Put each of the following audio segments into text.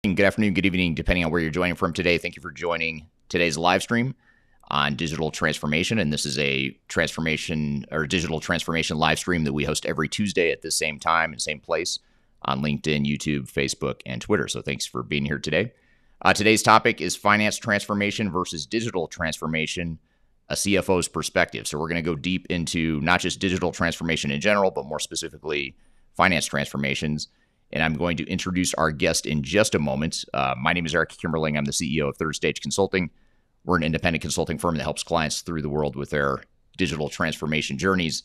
Good afternoon, good evening, depending on where you're joining from today. Thank you for joining today's live stream on digital transformation. And this is a transformation or digital transformation live stream that we host every Tuesday at the same time and same place on LinkedIn, YouTube, Facebook, and Twitter. So thanks for being here today. Today's topic is finance transformation versus digital transformation, a CFO's perspective. So we're going to go deep into not just digital transformation in general, but more specifically finance transformations. And I'm going to introduce our guest in just a moment. My name is Eric Kimberling. I'm the CEO of Third Stage Consulting. We're an independent consulting firm that helps clients through the world with their digital transformation journeys.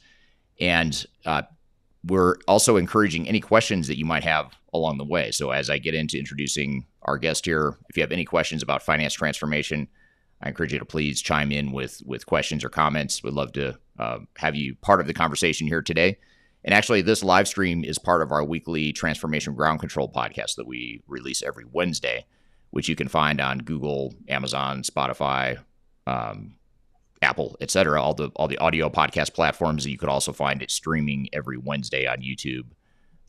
And we're also encouraging any questions that you might have along the way. So as I get into introducing our guest here, if you have any questions about finance transformation, I encourage you to please chime in with questions or comments. We'd love to have you part of the conversation here today. And actually, this live stream is part of our weekly Transformation Ground Control podcast that we release every Wednesday, which you can find on Google, Amazon, Spotify, Apple, etc. All the audio podcast platforms. You could also find it streaming every Wednesday on YouTube,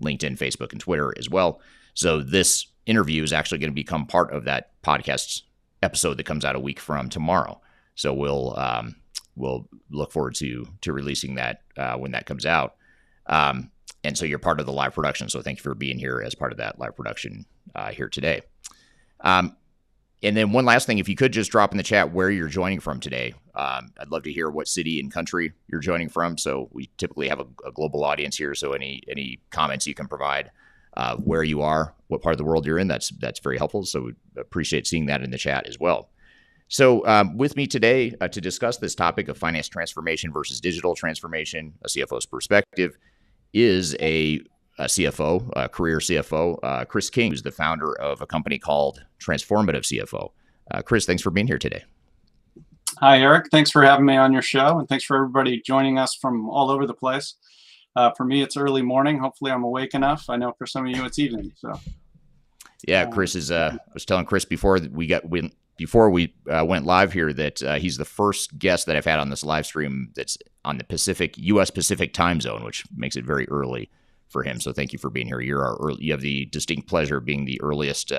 LinkedIn, Facebook, and Twitter as well. So this interview is actually going to become part of that podcast episode that comes out a week from tomorrow. So we'll look forward to releasing that when that comes out. And so you're part of the live production. So thank you for being here as part of that live production here today. And then one last thing, if you could just drop in the chat where you're joining from today. I'd love to hear what city and country you're joining from. So we typically have a global audience here. So any comments you can provide where you are, what part of the world you're in, that's very helpful. So we appreciate seeing that in the chat as well. So with me today to discuss this topic of finance transformation versus digital transformation, a CFO's perspective, is a CFO, a career CFO, Chris King, who's the founder of a company called Transformative CFO. Chris, thanks for being here today. Hi, Eric. Thanks for having me on your show, and thanks for everybody joining us from all over the place. For me, it's early morning. Hopefully, I'm awake enough. I know for some of you, it's evening. So, yeah, Chris is. I was telling Chris before we went live here that he's the first guest that I've had on this live stream that's on the U.S. Pacific time zone, which makes it very early for him. So thank you for being here. You have the distinct pleasure of being the earliest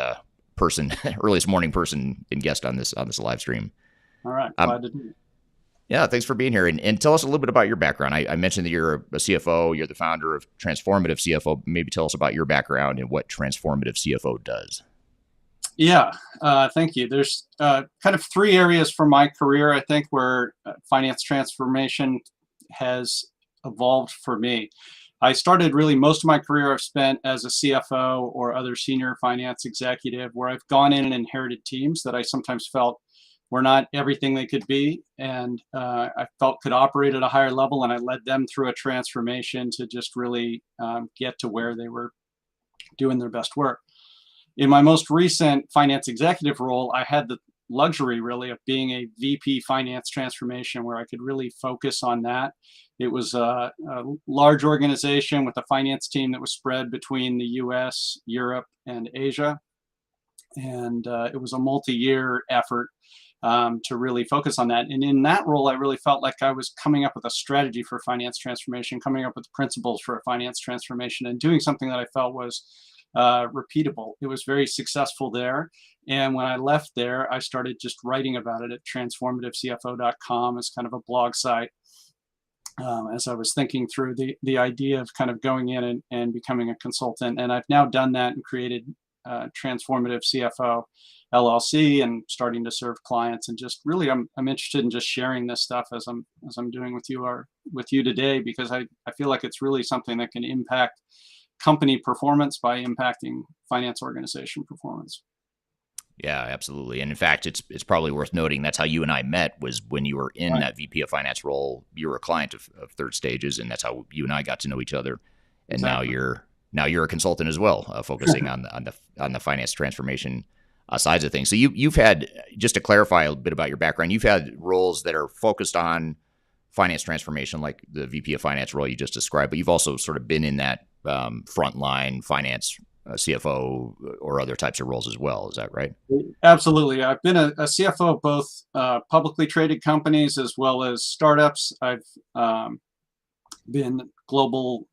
morning person and guest on this live stream. All right, glad to do it. Yeah, thanks for being here. And tell us a little bit about your background. I mentioned that you're a CFO. You're the founder of Transformative CFO. Maybe tell us about your background and what Transformative CFO does. Yeah, thank you. There's kind of three areas for my career, I think, where finance transformation has evolved for me. I started really most of my career I've spent as a CFO or other senior finance executive, where I've gone in and inherited teams that I sometimes felt were not everything they could be, and I felt could operate at a higher level, and I led them through a transformation to just really get to where they were doing their best work. In my most recent finance executive role, I had the luxury really of being a VP finance transformation where I could really focus on that. It was a large organization with a finance team that was spread between the US, Europe, and Asia. And it was a multi-year effort to really focus on that. And in that role, I really felt like I was coming up with a strategy for finance transformation, coming up with principles for a finance transformation, and doing something that I felt was repeatable. It was very successful there. And when I left there, I started just writing about it at transformativecfo.com as kind of a blog site. As I was thinking through the idea of kind of going in and becoming a consultant. And I've now done that and created Transformative CFO LLC and starting to serve clients. And just really, I'm interested in just sharing this stuff as I'm doing with you today, because I feel like it's really something that can impact company performance by impacting finance organization performance. Yeah, absolutely. And in fact, it's probably worth noting that's how you and I met, was when you were in that VP of finance role. You were a client of Third Stages, and that's how you and I got to know each other. And exactly. now you're a consultant as well, focusing on the finance transformation sides of things. So you've had, just to clarify a bit about your background, you've had roles that are focused on finance transformation, like the VP of finance role you just described, but you've also sort of been in that frontline finance CFO or other types of roles as well. Is that right? Absolutely. I've been a CFO of both publicly traded companies as well as startups. I've been global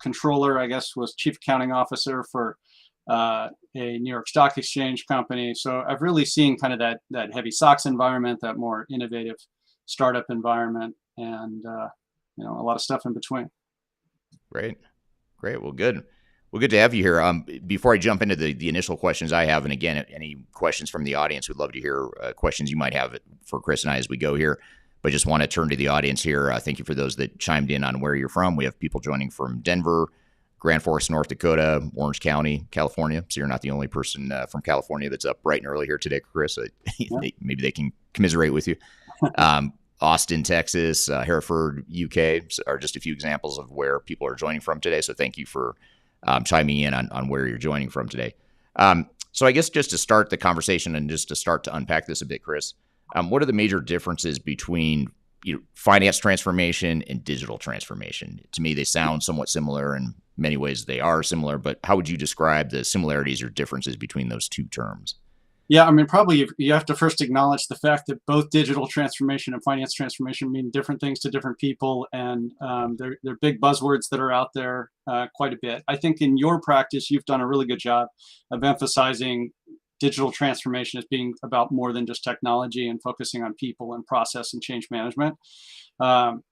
controller, I guess, was chief accounting officer for a New York Stock Exchange company. So I've really seen kind of that heavy SOX environment, that more innovative startup environment, and a lot of stuff in between. Great. Well, good. Well, good to have you here. Before I jump into the initial questions I have, and again, any questions from the audience, we'd love to hear questions you might have for Chris and I as we go here. But just want to turn to the audience here. Thank you for those that chimed in on where you're from. We have people joining from Denver, Grand Forks, North Dakota, Orange County, California. So you're not the only person from California that's up bright and early here today, Chris. Maybe they can commiserate with you. Austin, Texas, Hereford, UK are just a few examples of where people are joining from today. So thank you for chiming in on where you're joining from today. So I guess just to start the conversation and just to start to unpack this a bit, Chris, what are the major differences between finance transformation and digital transformation? To me, they sound somewhat similar. In many ways, they are similar. But how would you describe the similarities or differences between those two terms? Yeah, I mean, probably you have to first acknowledge the fact that both digital transformation and finance transformation mean different things to different people, and they're big buzzwords that are out there quite a bit. I think in your practice, you've done a really good job of emphasizing digital transformation as being about more than just technology and focusing on people and process and change management. And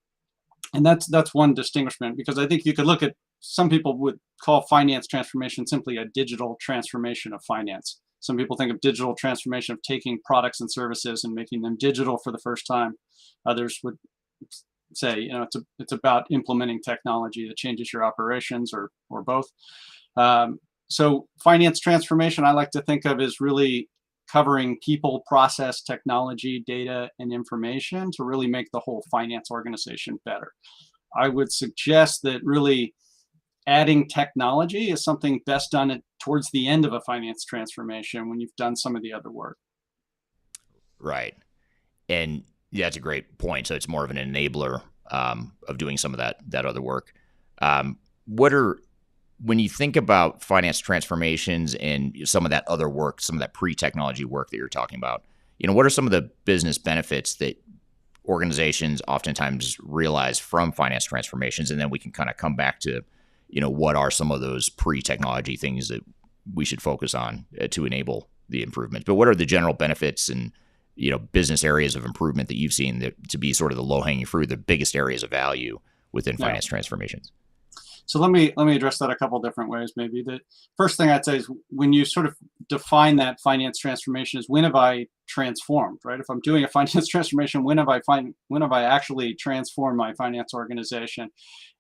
that's one distinguishment, because I think you could look at, some people would call finance transformation simply a digital transformation of finance. Some people think of digital transformation of taking products and services and making them digital for the first time. Others would say, it's about implementing technology that changes your operations, or both. So finance transformation, I like to think of as really covering people, process, technology, data, and information to really make the whole finance organization better. I would suggest that really adding technology is something best done towards the end of a finance transformation, when you've done some of the other work. Right. And yeah, that's a great point. So it's more of an enabler of doing some of that other work. When you think about finance transformations and some of that other work, some of that pre-technology work that you're talking about, what are some of the business benefits that organizations oftentimes realize from finance transformations? And then we can kind of come back to what are some of those pre-technology things that we should focus on to enable the improvements? But what are the general benefits and, business areas of improvement that you've seen to be sort of the low-hanging fruit, the biggest areas of value within finance transformations? So let me address that a couple different ways. Maybe the first thing I'd say is, when you sort of define that finance transformation, is when have I transformed, right? If I'm doing a finance transformation, when have I actually transformed my finance organization?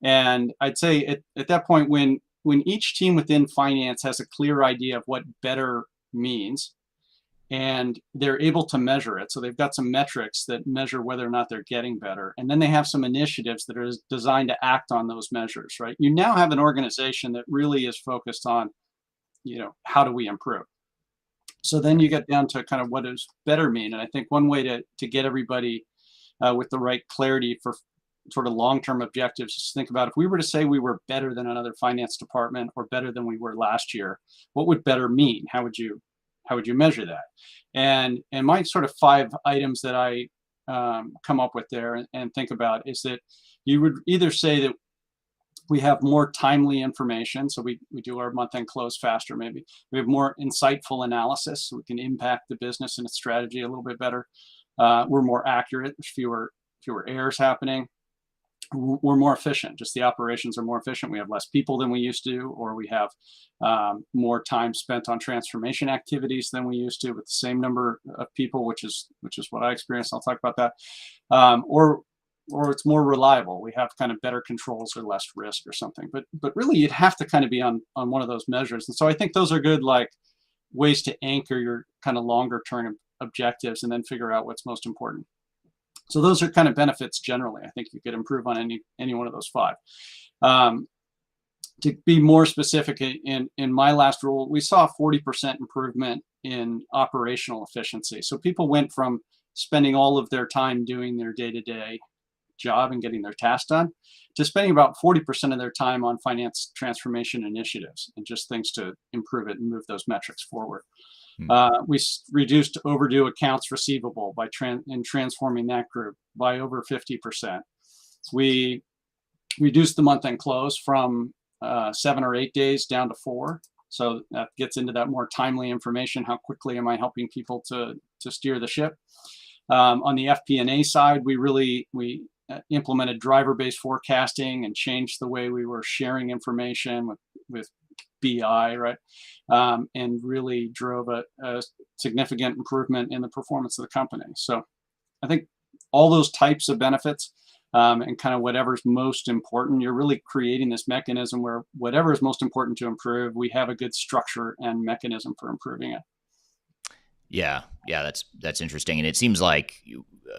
And I'd say at that point, when each team within finance has a clear idea of what better means, and they're able to measure it. So they've got some metrics that measure whether or not they're getting better. And then they have some initiatives that are designed to act on those measures, right? You now have an organization that really is focused on, how do we improve? So then you get down to kind of what does better mean? And I think one way to get everybody with the right clarity for sort of long-term objectives is to think about, if we were to say we were better than another finance department, or better than we were last year, what would better mean? How would you measure that? And my sort of 5 items that I come up with there and think about is that you would either say that we have more timely information, so we do our month-end close faster, maybe. We have more insightful analysis, so we can impact the business and its strategy a little bit better. We're more accurate, there's fewer errors happening. We're more efficient, just the operations are more efficient. We have less people than we used to, or we have more time spent on transformation activities than we used to with the same number of people, which is what I experienced. I'll talk about that. Or it's more reliable. We have kind of better controls or less risk or something. But really, you'd have to kind of be on one of those measures. And so I think those are good ways to anchor your kind of longer term objectives, and then figure out what's most important. So those are kind of benefits generally. I think you could improve on any one of those 5. To be more specific, in my last role, we saw a 40% improvement in operational efficiency. So people went from spending all of their time doing their day-to-day job and getting their tasks done, to spending about 40% of their time on finance transformation initiatives and just things to improve it and move those metrics forward. We reduced overdue accounts receivable by transforming that group by over 50%. We reduced the month-end close from 7 or 8 days down to 4. So that gets into that more timely information. How quickly am I helping people to steer the ship? On the FP&A side, we implemented driver-based forecasting and changed the way we were sharing information with BI, right? And really drove a significant improvement in the performance of the company. So I think all those types of benefits, and kind of whatever's most important, you're really creating this mechanism where whatever is most important to improve, we have a good structure and mechanism for improving it. Yeah, that's interesting, and it seems like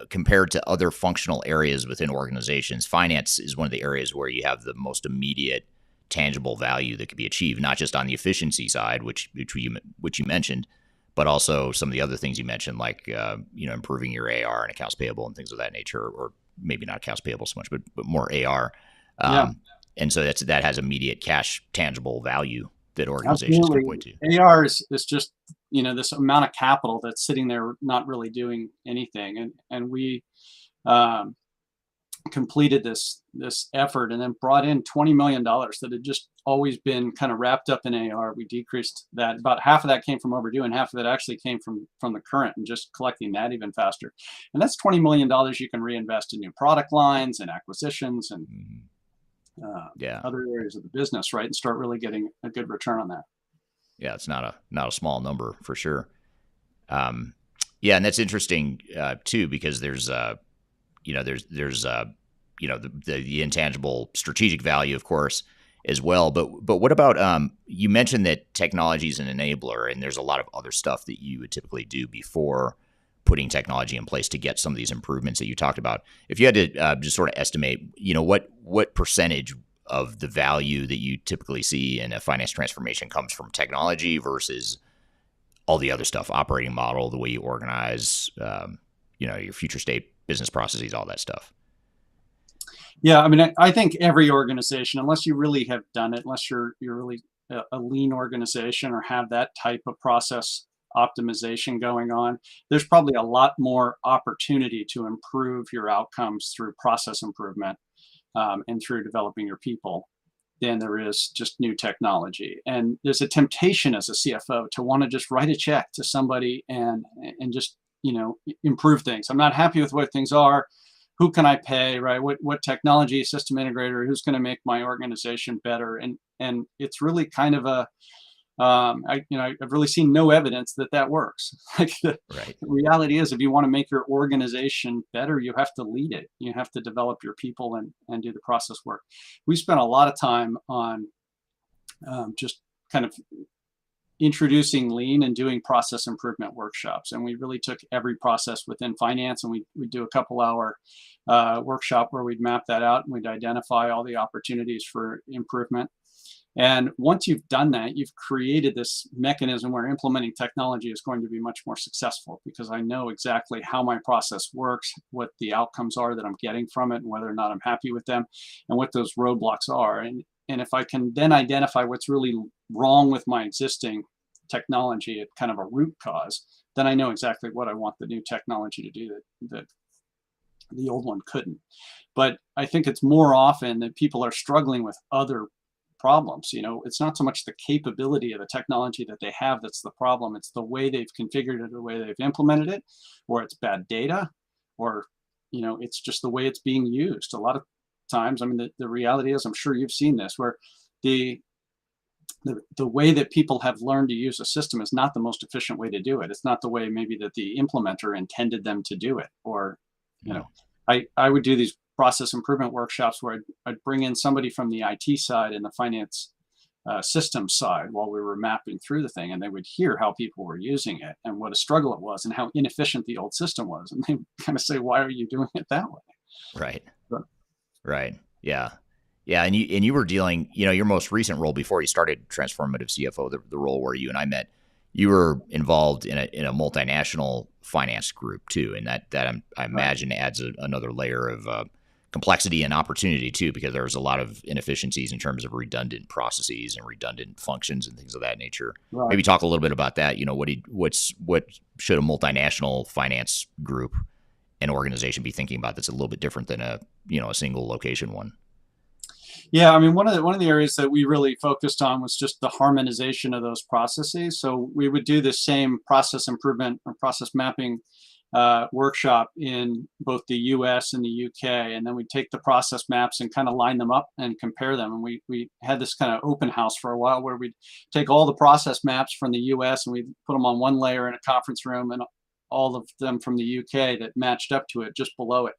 compared to other functional areas within organizations, finance is one of the areas where you have the most immediate, tangible value that could be achieved, not just on the efficiency side, which you mentioned, but also some of the other things you mentioned, like improving your AR and accounts payable and things of that nature, or maybe not accounts payable so much, but more AR. Yeah. And so that has immediate cash, tangible value that organizations can point to. AR is just this amount of capital that's sitting there not really doing anything, and we completed this effort and then brought in $20 million that had just always been kind of wrapped up in AR. We decreased that. About half of that came from overdue, and half of it actually came from the current, and just collecting that even faster. And that's $20 million you can reinvest in new product lines and acquisitions and other areas of the business, right? And start really getting a good return on that. Yeah, it's not a small number for sure. Yeah, and that's interesting too, because there's the intangible strategic value, of course, as well. But what about you mentioned that technology is an enabler, and there's a lot of other stuff that you would typically do before putting technology in place to get some of these improvements that you talked about. If you had to just sort of estimate, what percentage of the value that you typically see in a finance transformation comes from technology versus all the other stuff, operating model, the way you organize, your future state business processes, all that stuff. Yeah, I mean, I think every organization, unless you really have done it, unless you're really a lean organization or have that type of process optimization going on, there's probably a lot more opportunity to improve your outcomes through process improvement and through developing your people than there is just new technology. And there's a temptation as a CFO to want to just write a check to somebody and just improve things. I'm not happy with what things are. Who can I pay, right? What technology system integrator? Who's going to make my organization better? And it's really kind of a I've really seen no evidence that works. Like the reality is, if you want to make your organization better, you have to lead it. You have to develop your people and do the process work. We spent a lot of time on just kind of introducing lean and doing process improvement workshops. And we really took every process within finance, and we do a couple-hour workshop where we'd map that out and we'd identify all the opportunities for improvement. And once you've done that, you've created this mechanism where implementing technology is going to be much more successful, because I know exactly how my process works, what the outcomes are that I'm getting from it, and whether or not I'm happy with them, and what those roadblocks are. And if I can then identify what's really wrong with my existing technology at kind of a root cause, then I know exactly what I want the new technology to do that the old one couldn't. But I think it's more often that people are struggling with other problems. It's not so much the capability of the technology that they have that's the problem. It's the way they've configured it, the way they've implemented it, or it's bad data, or it's just the way it's being used. A lot of times, I mean, the reality is, I'm sure you've seen this, where the way that people have learned to use a system is not the most efficient way to do it. It's not the way maybe that the implementer intended them to do it. Or, I would do these process improvement workshops where I'd bring in somebody from the IT side and the finance system side while we were mapping through the thing, and they would hear how people were using it and what a struggle it was and how inefficient the old system was. And they would kind of say, why are you doing it that way? Right. So, right. Yeah. Yeah. And you were dealing, your most recent role before you started Transformative CFO, the role where you and I met, you were involved in a multinational finance group too. And that I imagine adds another layer of complexity and opportunity too, because there's a lot of inefficiencies in terms of redundant processes and redundant functions and things of that nature. Right. Maybe talk a little bit about that. What should a multinational finance group and organization be thinking about that's a little bit different than a single location one? Yeah, I mean, one of the areas that we really focused on was just the harmonization of those processes. So we would do the same process improvement or process mapping workshop in both the U.S. and the U.K., and then we'd take the process maps and kind of line them up and compare them. And we had this kind of open house for a while where we'd take all the process maps from the U.S. and we'd put them on one layer in a conference room, and all of them from the U.K. that matched up to it just below it.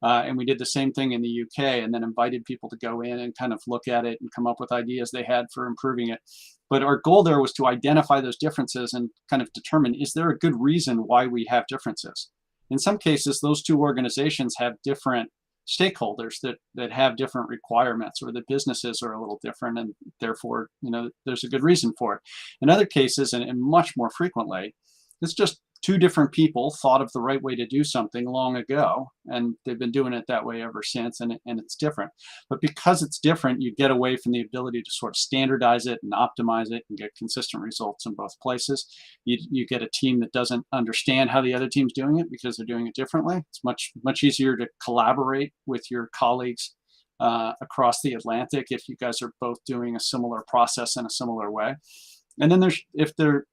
And we did the same thing in the UK, and then invited people to go in and kind of look at it and come up with ideas they had for improving it. But our goal there was to identify those differences and kind of determine, is there a good reason why we have differences? In some cases, those two organizations have different stakeholders that have different requirements, or the businesses are a little different, and therefore, there's a good reason for it. In other cases, and much more frequently, it's just two different people thought of the right way to do something long ago, and they've been doing it that way ever since, and it's different. But because it's different, you get away from the ability to sort of standardize it and optimize it and get consistent results in both places. You get a team that doesn't understand how the other team's doing it because they're doing it differently. It's much easier to collaborate with your colleagues across the Atlantic if you guys are both doing a similar process in a similar way. And then if they're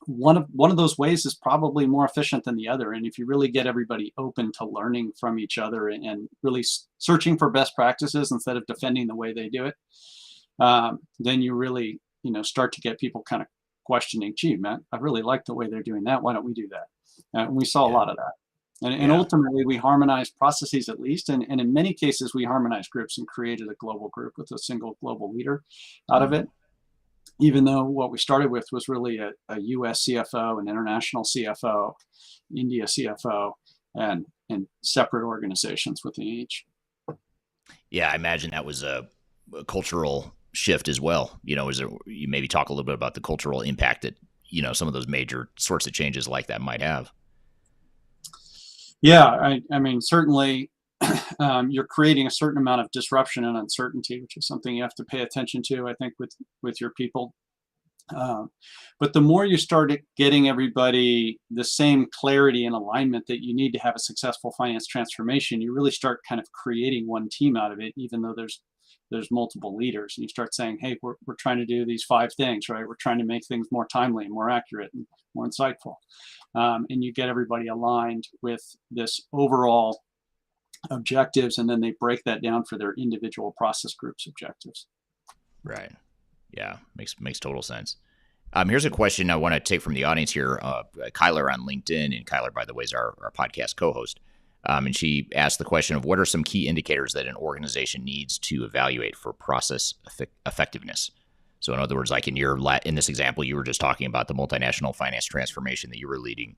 one of those ways is probably more efficient than the other. And if you really get everybody open to learning from each other and really searching for best practices instead of defending the way they do it, then you really, start to get people kind of questioning, gee, man, I really like the way they're doing that. Why don't we do that? And we saw a lot of that. And ultimately, we harmonized processes at least. And in many cases, we harmonized groups and created a global group with a single global leader out of it. Even though what we started with was really a US CFO, an international CFO, India CFO, and separate organizations within each. Yeah, I imagine that was a cultural shift as well. You maybe talk a little bit about the cultural impact that, some of those major sorts of changes like that might have. Yeah, I mean, certainly you're creating a certain amount of disruption and uncertainty, which is something you have to pay attention to, I think, with your people. But the more you start getting everybody the same clarity and alignment that you need to have a successful finance transformation, you really start kind of creating one team out of it, even though there's multiple leaders. And you start saying, hey, we're trying to do these 5 things, right? We're trying to make things more timely and more accurate and more insightful. And you get everybody aligned with this overall objectives, and then they break that down for their individual process groups objectives. Right. Yeah, makes total sense. Here's a question I want to take from the audience here. Kyler on LinkedIn, and Kyler, by the way, is our podcast co-host. And she asked the question of, what are some key indicators that an organization needs to evaluate for process effectiveness? So in other words, like in this example, you were just talking about the multinational finance transformation that you were leading.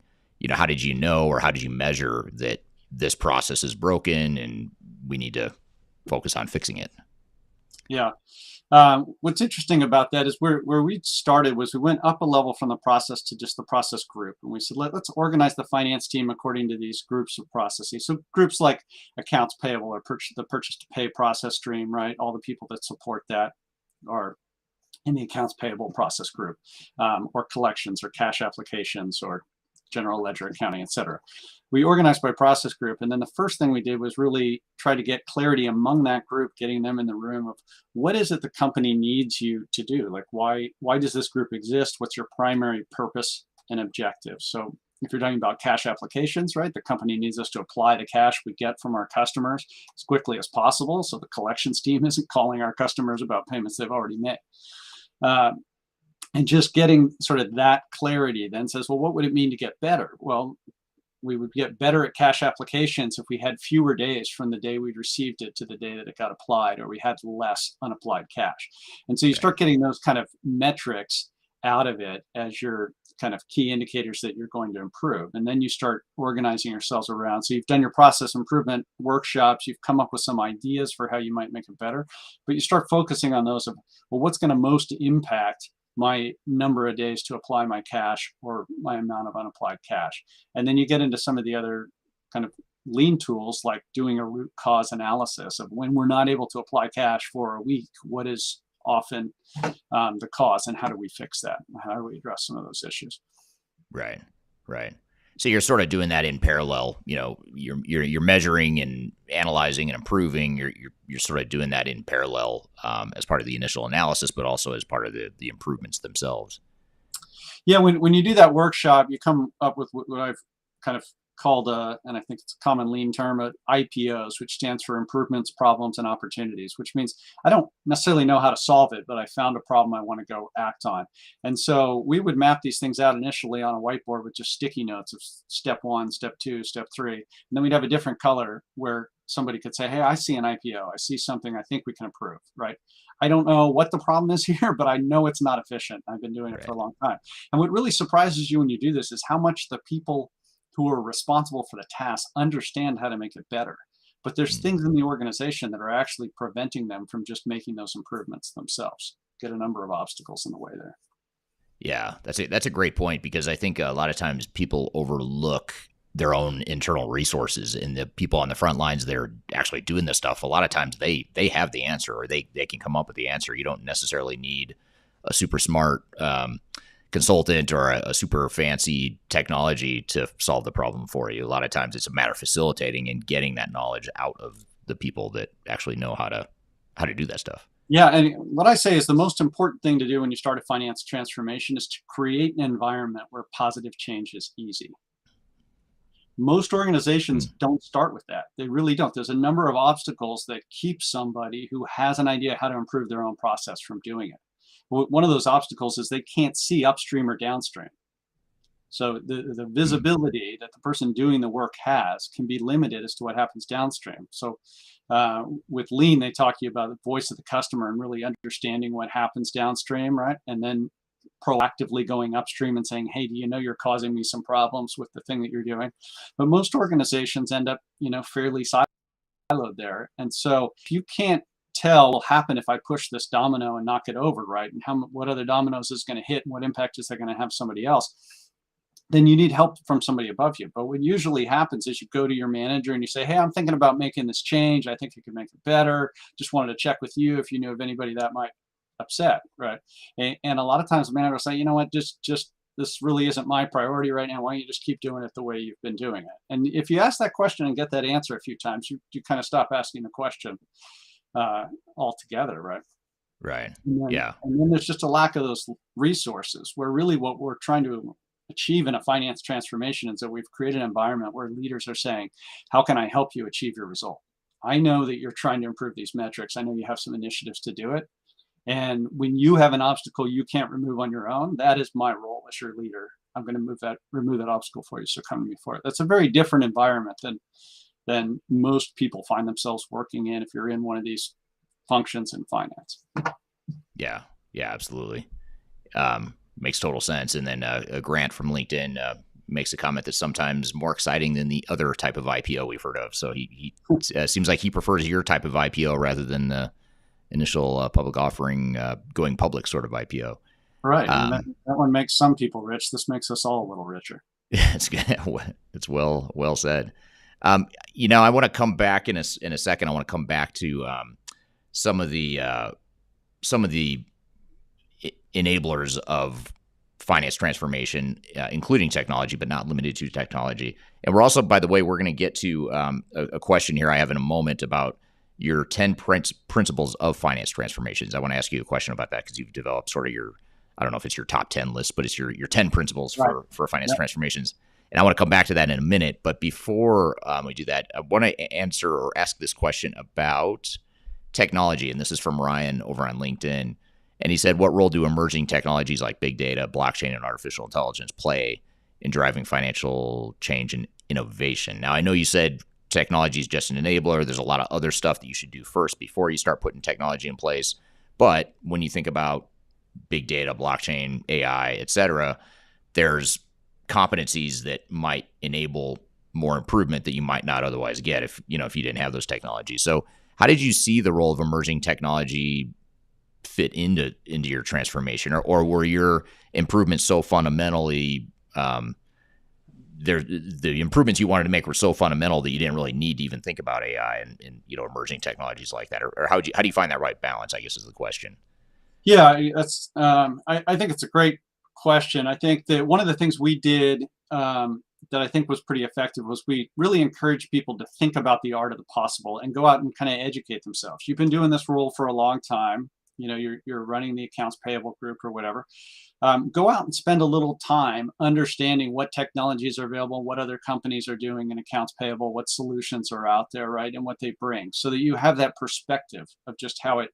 How did you know, or how did you measure that this process is broken and we need to focus on fixing it? Yeah. What's interesting about that is where we started was we went up a level from the process to just the process group. And we said, let's organize the finance team according to these groups of processes. So groups like accounts payable or the purchase to pay process stream, right? All the people that support that are in the accounts payable process group, or collections or cash applications or general ledger accounting, et cetera. We organized by process group. And then the first thing we did was really try to get clarity among that group, getting them in the room of what is it the company needs you to do? Like, why does this group exist? What's your primary purpose and objective? So if you're talking about cash applications, right, the company needs us to apply the cash we get from our customers as quickly as possible, so the collections team isn't calling our customers about payments they've already made. And just getting sort of that clarity then says, well, what would it mean to get better? Well, we would get better at cash applications if we had fewer days from the day we'd received it to the day that it got applied, or we had less unapplied cash. And so you start getting those kind of metrics out of it as your kind of key indicators that you're going to improve. And then you start organizing yourselves around. So you've done your process improvement workshops, you've come up with some ideas for how you might make it better, but you start focusing on those of, well, what's going to most impact my number of days to apply my cash or my amount of unapplied cash. And then you get into some of the other kind of lean tools, like doing a root cause analysis of when we're not able to apply cash for a week, what is often the cause, and how do we fix that? How do we address some of those issues? Right. So you're sort of doing that in parallel. You're measuring and analyzing and improving. You're sort of doing that in parallel as part of the initial analysis, but also as part of the improvements themselves. Yeah, when you do that workshop, you come up with what I've kind of called, and I think it's a common lean term, IPOs, which stands for improvements, problems, and opportunities, which means I don't necessarily know how to solve it, but I found a problem I want to go act on. And so we would map these things out initially on a whiteboard with just sticky notes of step 1, step 2, step 3. And then we'd have a different color where somebody could say, hey, I see an IPO. I see something I think we can improve, right? I don't know what the problem is here, but I know it's not efficient. I've been doing it for a long time. And what really surprises you when you do this is how much the people who are responsible for the task understand how to make it better. But there's things in the organization that are actually preventing them from just making those improvements themselves. Get a number of obstacles in the way there. Yeah, that's a great point, because I think a lot of times people overlook their own internal resources, and the people on the front lines that are actually doing this stuff. A lot of times they have the answer, or they can come up with the answer. You don't necessarily need a super smart consultant or a super fancy technology to solve the problem for you. A lot of times it's a matter of facilitating and getting that knowledge out of the people that actually know how to do that stuff. Yeah, and what I say is the most important thing to do when you start a finance transformation is to create an environment where positive change is easy. Most organizations don't start with that. They really don't. There's a number of obstacles that keep somebody who has an idea how to improve their own process from doing it. One of those obstacles is they can't see upstream or downstream. So the visibility that the person doing the work has can be limited as to what happens downstream. So with lean, they talk to you about the voice of the customer and really understanding what happens downstream, right? And then proactively going upstream and saying, hey, do you know you're causing me some problems with the thing that you're doing? But most organizations end up, fairly siloed there. And so if you can't tell what will happen if I push this domino and knock it over, right? And what other dominoes is going to hit and what impact is that going to have somebody else, then you need help from somebody above you. But what usually happens is you go to your manager and you say, hey, I'm thinking about making this change. I think you could make it better. Just wanted to check with you if you knew of anybody that might upset, right? And a lot of times the manager will say, you know what, just this really isn't my priority right now. Why don't you just keep doing it the way you've been doing it? And if you ask that question and get that answer a few times, you kind of stop asking the question altogether, right? Right. And Yeah. then there's just a lack of those resources, where really what we're trying to achieve in a finance transformation is that we've created an environment where leaders are saying, how can I help you achieve your result? I know that you're trying to improve these metrics. I know you have some initiatives to do it. And when you have an obstacle you can't remove on your own, that is my role as your leader. I'm going to remove that obstacle for you. So come to me for it. That's a very different environment than most people find themselves working in if you're in one of these functions in finance. Yeah, absolutely. Makes total sense. And then Grant from LinkedIn makes a comment that's sometimes more exciting than the other type of IPO we've heard of. So he seems like he prefers your type of IPO rather than the initial public offering, going public sort of IPO. Right. And that one makes some people rich. This makes us all a little richer. It's good. It's well said. I want to come back in a second. I want to come back to some of the enablers of finance transformation, including technology, but not limited to technology. And we're also, by the way, we're going to get to a question here I have in a moment about your 10 principles of finance transformations. I want to ask you a question about that, because you've developed sort of I don't know if it's your top 10 list, but it's your 10 principles for finance transformations. And I want to come back to that in a minute. But before we do that, I want to answer or ask this question about technology. And this is from Ryan over on LinkedIn. And he said, what role do emerging technologies like big data, blockchain, and artificial intelligence play in driving financial change and innovation? Now, I know you said technology is just an enabler. There's a lot of other stuff that you should do first before you start putting technology in place. But when you think about big data, blockchain, AI, et cetera, there's competencies that might enable more improvement that you might not otherwise get if you didn't have those technologies. So how did you see the role of emerging technology fit into your transformation, or were your improvements so fundamentally the improvements you wanted to make were so fundamental that you didn't really need to even think about AI and emerging technologies like that? Or how do you find that right balance, I guess, is the question. Yeah, that's I think it's a great question. I think that one of the things we did that I think was pretty effective was we really encouraged people to think about the art of the possible and go out and kind of educate themselves. You've been doing this role for a long time. You're running the accounts payable group or whatever. Go out and spend a little time understanding what technologies are available, what other companies are doing in accounts payable, what solutions are out there, right, and what they bring, so that you have that perspective of just how it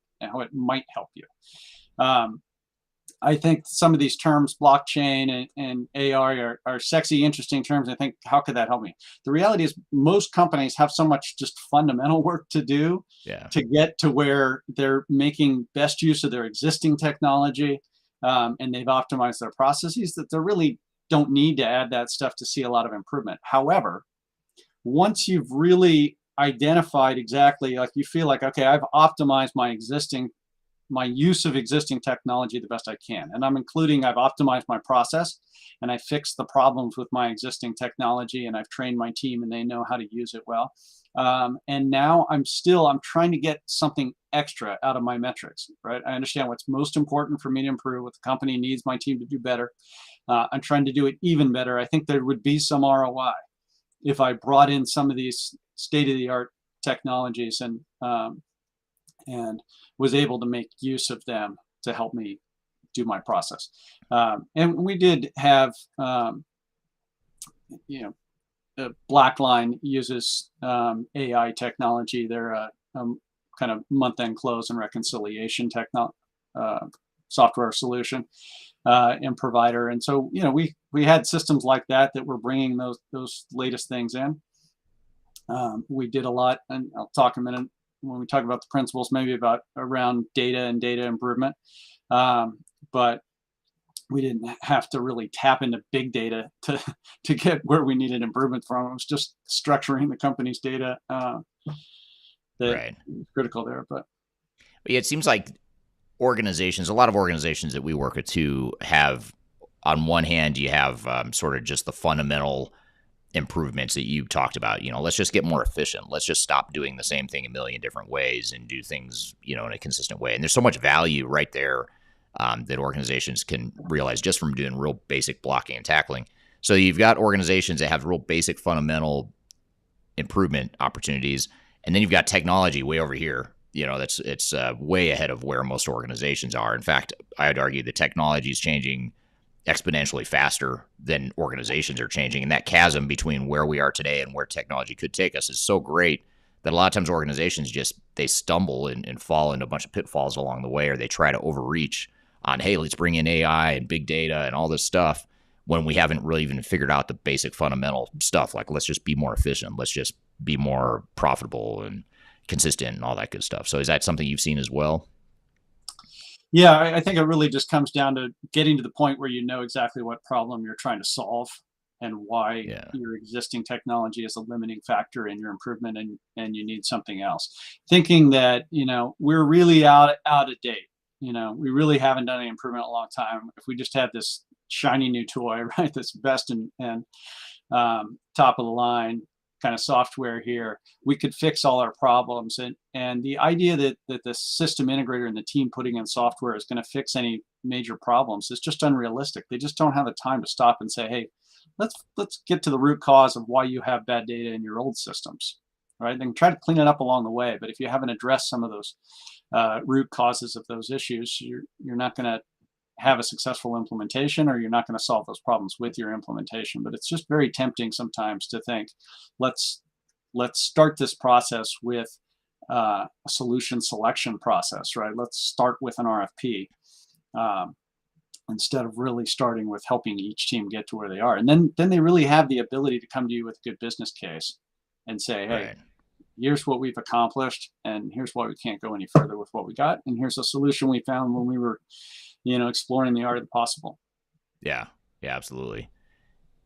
might help you. I think some of these terms, blockchain and AI, are sexy, interesting terms. I think, how could that help me? The reality is most companies have so much just fundamental work to do to get to where they're making best use of their existing technology, and they've optimized their processes, that they really don't need to add that stuff to see a lot of improvement. However, once you've really identified exactly, like you feel like, okay, I've optimized my use of existing technology the best I can. And I'm including, I've optimized my process and I fixed the problems with my existing technology, and I've trained my team and they know how to use it well. And now I'm trying to get something extra out of my metrics, right? I understand what's most important for me to improve, what the company needs my team to do better. I'm trying to do it even better. I think there would be some ROI if I brought in some of these state-of-the-art technologies and was able to make use of them to help me do my process. And we did have, Blackline uses AI technology. They're a kind of month-end close and reconciliation software solution and provider. And so, we had systems like that were bringing those latest things in. We did a lot, and I'll talk a minute when we talk about the principles, maybe around data and data improvement. But we didn't have to really tap into big data to get where we needed improvement from. It was just structuring the company's data that Right. was critical there. But yeah, it seems like a lot of organizations that we work with too, have, on one hand, you have sort of just the fundamental improvements that you talked about. Let's just get more efficient. Let's just stop doing the same thing a million different ways and do things, in a consistent way. And there's so much value right there that organizations can realize just from doing real basic blocking and tackling. So you've got organizations that have real basic fundamental improvement opportunities, and then you've got technology way over here. It's way ahead of where most organizations are. In fact, I would argue the technology is changing exponentially faster than organizations are changing. And that chasm between where we are today and where technology could take us is so great that a lot of times organizations they stumble and fall into a bunch of pitfalls along the way, or they try to overreach on, hey, let's bring in AI and big data and all this stuff, when we haven't really even figured out the basic fundamental stuff. Like, let's just be more efficient. Let's just be more profitable and consistent and all that good stuff. So is that something you've seen as well? yeah, I think it really just comes down to getting to the point where you know exactly what problem you're trying to solve and why Yeah. your existing technology is a limiting factor in your improvement, and you need something else. Thinking that, we're really out of date. We really haven't done any improvement in a long time. If we just had this shiny new toy, right, that's best and top of the line kind of software here, we could fix all our problems. And the idea that the system integrator and the team putting in software is going to fix any major problems is just unrealistic. They just don't have the time to stop and say, hey, let's get to the root cause of why you have bad data in your old systems, right? They can try to clean it up along the way, but if you haven't addressed some of those root causes of those issues, you're not going to have a successful implementation, or you're not going to solve those problems with your implementation. But it's just very tempting sometimes to think, let's start this process with a solution selection process, right? Let's start with an RFP instead of really starting with helping each team get to where they are. And then they really have the ability to come to you with a good business case and say, hey, Right. here's what we've accomplished, and here's why we can't go any further with what we got. And here's a solution we found when we were exploring the art of the possible. Yeah. Yeah, absolutely.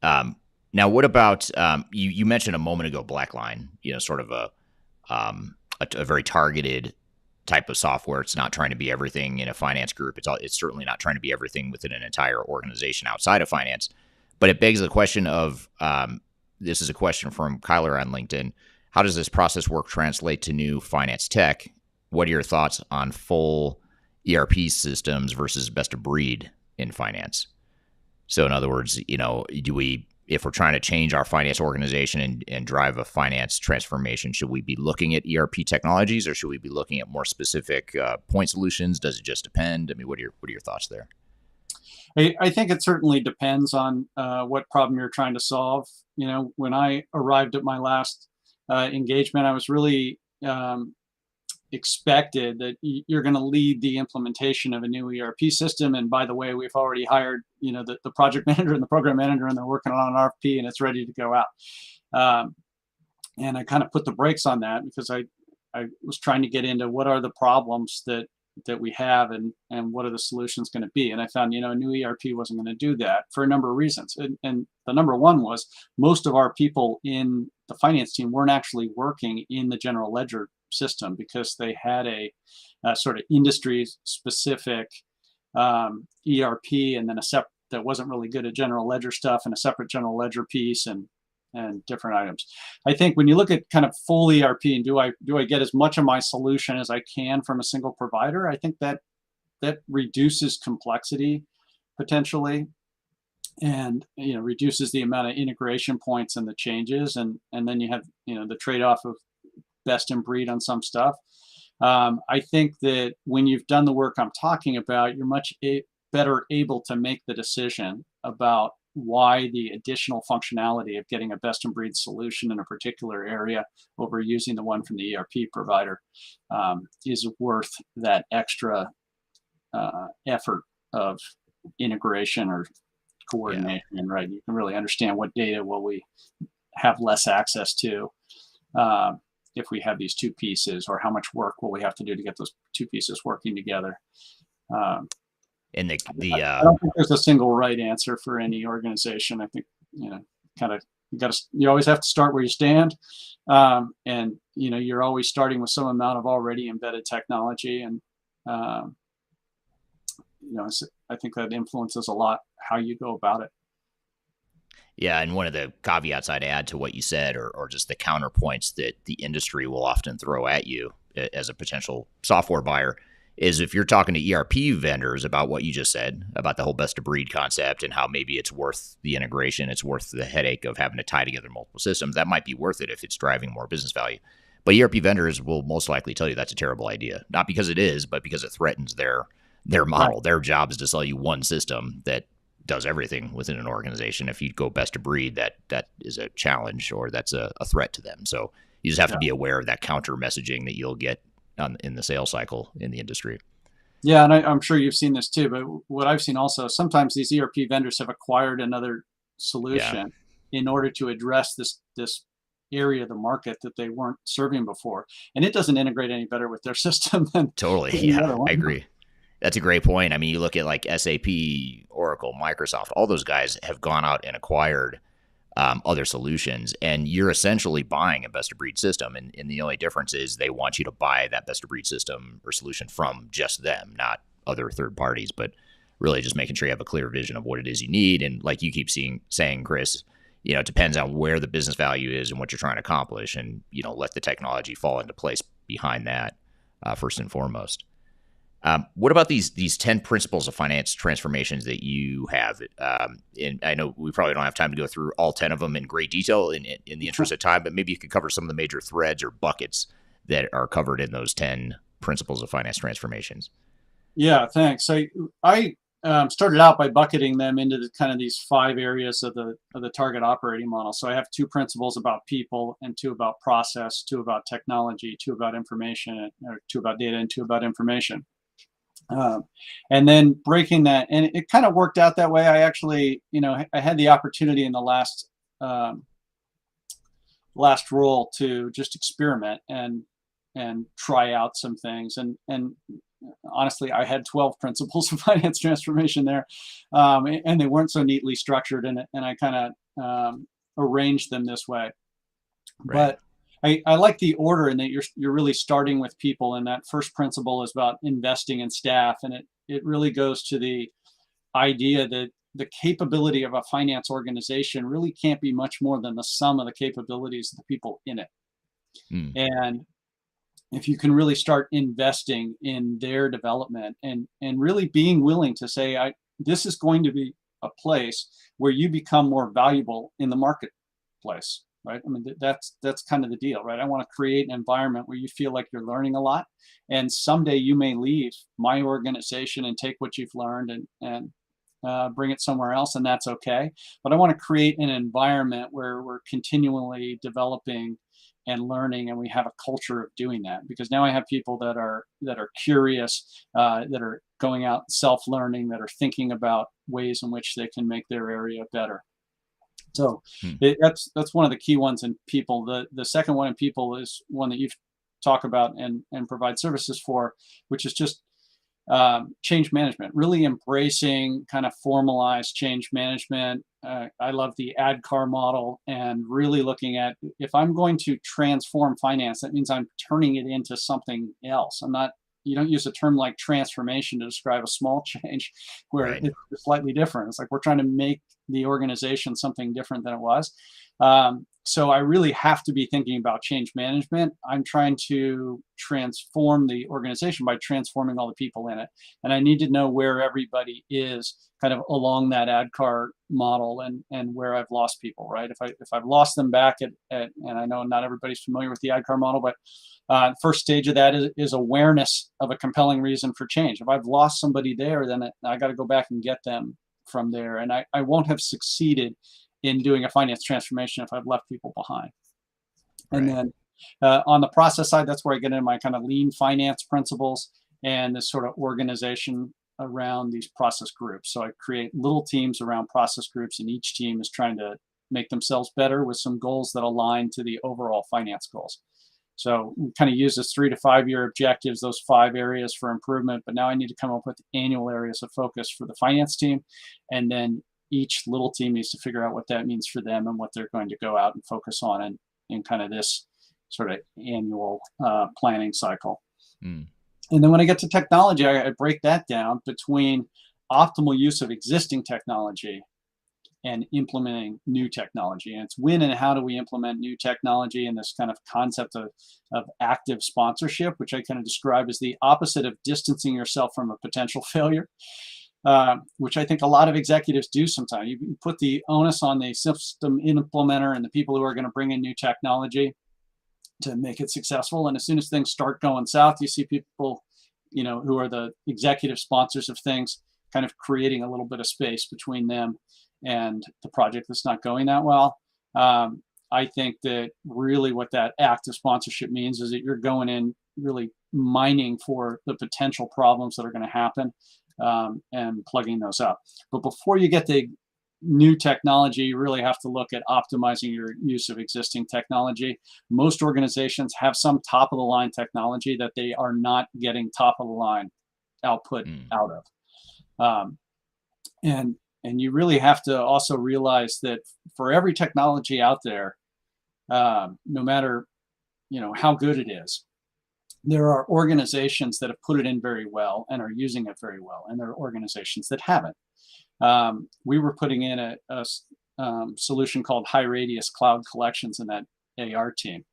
Now, what about you mentioned a moment ago, Blackline, sort of a very targeted type of software. It's not trying to be everything in a finance group. It's certainly not trying to be everything within an entire organization outside of finance. But it begs the question of, this is a question from Kyler on LinkedIn. How does this process work translate to new finance tech? What are your thoughts on full ERP systems versus best of breed in finance? So in other words, do we if we're trying to change our finance organization and drive a finance transformation, should we be looking at ERP technologies, or should we be looking at more specific point solutions? Does it just depend? I mean, what are your thoughts there? I think it certainly depends on what problem you're trying to solve. You know, when I arrived at my last engagement, I was really expected that you're going to lead the implementation of a new ERP system. And by the way, we've already hired, you know, the project manager and the program manager, and they're working on an RFP and it's ready to go out. And I kind of put the brakes on that because I was trying to get into what are the problems that we have, and what are the solutions going to be. And I found, you know, a new ERP wasn't going to do that for a number of reasons. And the number one was most of our people in the finance team weren't actually working in the general ledger system because they had a sort of industry specific ERP, and then a separate that wasn't really good at general ledger stuff, and a separate general ledger piece, and different items. I think when you look at kind of full ERP and do I get as much of my solution as I can from a single provider, I think that reduces complexity potentially, and you know, reduces the amount of integration points and the changes, and then you have, you know, the trade-off of best in breed on some stuff. I think that when you've done the work I'm talking about, you're much better able to make the decision about why the additional functionality of getting a best in breed solution in a particular area over using the one from the ERP provider is worth that extra effort of integration or coordination. Yeah. Right, you can really understand what data will we have less access to if we have these two pieces, or how much work will we have to do to get those two pieces working together. And I don't think there's a single right answer for any organization. I think, you know, kind of you always have to start where you stand, and you know, you're always starting with some amount of already embedded technology, and you know, I think that influences a lot how you go about it. Yeah, and one of the caveats I'd add to what you said, or just the counterpoints that the industry will often throw at you as a potential software buyer, is if you're talking to ERP vendors about what you just said, about the whole best of breed concept and how maybe it's worth the integration, it's worth the headache of having to tie together multiple systems, that might be worth it if it's driving more business value. But ERP vendors will most likely tell you that's a terrible idea. Not because it is, but because it threatens their model. Right. Their job is to sell you one system that does everything within an organization. If you go best of breed, that is a challenge, or that's a threat to them. So you just have to be aware of that counter messaging that you'll get in the sales cycle in the industry. Yeah, and I'm sure you've seen this too, but what I've seen also, sometimes these ERP vendors have acquired another solution in order to address this area of the market that they weren't serving before, and it doesn't integrate any better with their system than totally. Yeah, I agree. That's a great point. I mean, you look at like SAP, Oracle, Microsoft, all those guys have gone out and acquired other solutions, and you're essentially buying a best of breed system. And the only difference is they want you to buy that best of breed system or solution from just them, not other third parties, but really just making sure you have a clear vision of what it is you need. And like you keep saying, Chris, you know, it depends on where the business value is and what you're trying to accomplish, and, you know, let the technology fall into place behind that first and foremost. What about these 10 principles of finance transformations that you have? And I know we probably don't have time to go through all 10 of them in great detail in the interest of time, but maybe you could cover some of the major threads or buckets that are covered in those 10 principles of finance transformations. Yeah, thanks. So I started out by bucketing them into kind of these 5 areas of the target operating model. So I have 2 principles about people, and 2 about process, 2 about technology, 2 about information, or 2 about data, and 2 about information. And then breaking that, and it kind of worked out that way. I actually, you know, I had the opportunity in the last role to just experiment and try out some things. And honestly, I had 12 principles of finance transformation there, and they weren't so neatly structured, and I kind of arranged them this way. Right. But I like the order in that you're really starting with people, and that first principle is about investing in staff, and it really goes to the idea that the capability of a finance organization really can't be much more than the sum of the capabilities of the people in it. And if you can really start investing in their development and really being willing to say, this is going to be a place where you become more valuable in the marketplace, right? I mean, that's kind of the deal, right? I want to create an environment where you feel like you're learning a lot, and someday you may leave my organization and take what you've learned and bring it somewhere else, and that's okay. But I want to create an environment where we're continually developing and learning, and we have a culture of doing that. Because now I have people that are curious, that are going out self-learning, that are thinking about ways in which they can make their area better. So that's one of the key ones in people. The second one in people is one that you've talked about and provide services for, which is just change management, really embracing kind of formalized change management. I love the ADKAR model, and really looking at, if I'm going to transform finance, that means I'm turning it into something else. You don't use a term like transformation to describe a small change where Right. it's slightly different. It's like we're trying to make the organization something different than it was. So I really have to be thinking about change management. I'm trying to transform the organization by transforming all the people in it. And I need to know where everybody is kind of along that ADKAR model, and where I've lost people, right? If I've lost them back at and I know not everybody's familiar with the ADKAR model, but first stage of that is awareness of a compelling reason for change. If I've lost somebody there, then I got to go back and get them from there. And I won't have succeeded in doing a finance transformation if I've left people behind. And Right. then on the process side, that's where I get into my kind of lean finance principles and this sort of organization around these process groups. So I create little teams around process groups, and each team is trying to make themselves better with some goals that align to the overall finance goals. So we kind of use this 3 to 5 year objectives, those 5 areas for improvement. But now I need to come up with annual areas of focus for the finance team. And then each little team needs to figure out what that means for them and what they're going to go out and focus on in kind of this sort of annual planning cycle. Mm. And then when I get to technology, I break that down between optimal use of existing technology and implementing new technology. And it's when and how do we implement new technology, and this kind of concept of active sponsorship, which I kind of describe as the opposite of distancing yourself from a potential failure, which I think a lot of executives do sometimes. You put the onus on the system implementer and the people who are going to bring in new technology to make it successful. And as soon as things start going south, you see people, who are the executive sponsors of things, kind of creating a little bit of space between them and the project that's not going that well. I think that really what that active sponsorship means is that you're going in really mining for the potential problems that are going to happen, and plugging those up. But before you get the new technology, you really have to look at optimizing your use of existing technology. Most organizations have some top of the line technology that they are not getting top of the line output out of. And you really have to also realize that for every technology out there, no matter how good it is, there are organizations that have put it in very well and are using it very well, and there are organizations that haven't. We were putting in a solution called High Radius Cloud Collections in that AR team.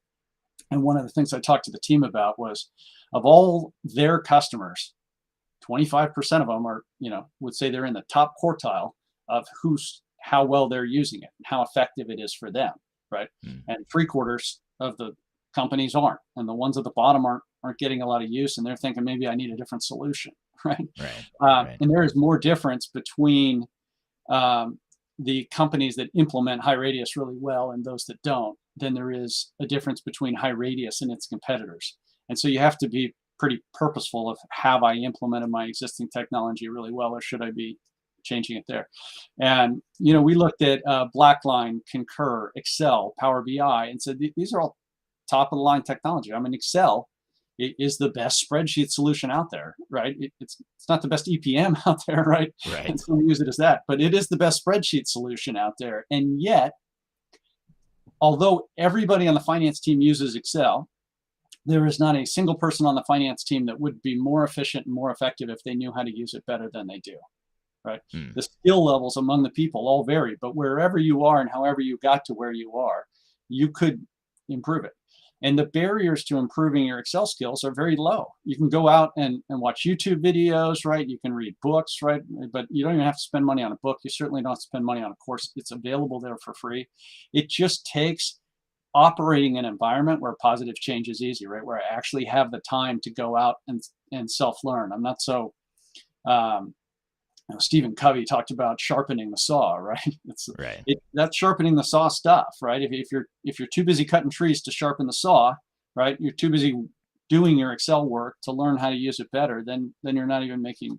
And one of the things I talked to the team about was, of all their customers, 25% of them are, would say they're in the top quartile of how well they're using it and how effective it is for them, right? And 3/4 of the companies aren't, and the ones at the bottom aren't getting a lot of use, and they're thinking maybe I need a different solution, right? Right. And there is more difference between the companies that implement High Radius really well and those that don't than there is a difference between High Radius and its competitors. And so you have to be pretty purposeful of, have I implemented my existing technology really well, or should I be changing it there? And we looked at Blackline, Concur, Excel, Power BI, and said these are all top of the line technology. I mean, Excel is the best spreadsheet solution out there, right? It's not the best EPM out there, right? Right. And so we use it as that, but it is the best spreadsheet solution out there. And yet, although everybody on the finance team uses Excel, there is not a single person on the finance team that would be more efficient and more effective if they knew how to use it better than they do, right? The skill levels among the people all vary, but wherever you are and however you got to where you are, you could improve it. And the barriers to improving your Excel skills are very low. You can go out and watch YouTube videos, right? You can read books, right? But you don't even have to spend money on a book. You certainly don't have to spend money on a course. It's available there for free. It just takes operating an environment where positive change is easy, right? Where I actually have the time to go out and self-learn. I'm not so Stephen Covey talked about sharpening the saw, right? Right. That's sharpening the saw stuff, right? If you're too busy cutting trees to sharpen the saw, right? You're too busy doing your Excel work to learn how to use it better. Then you're not even making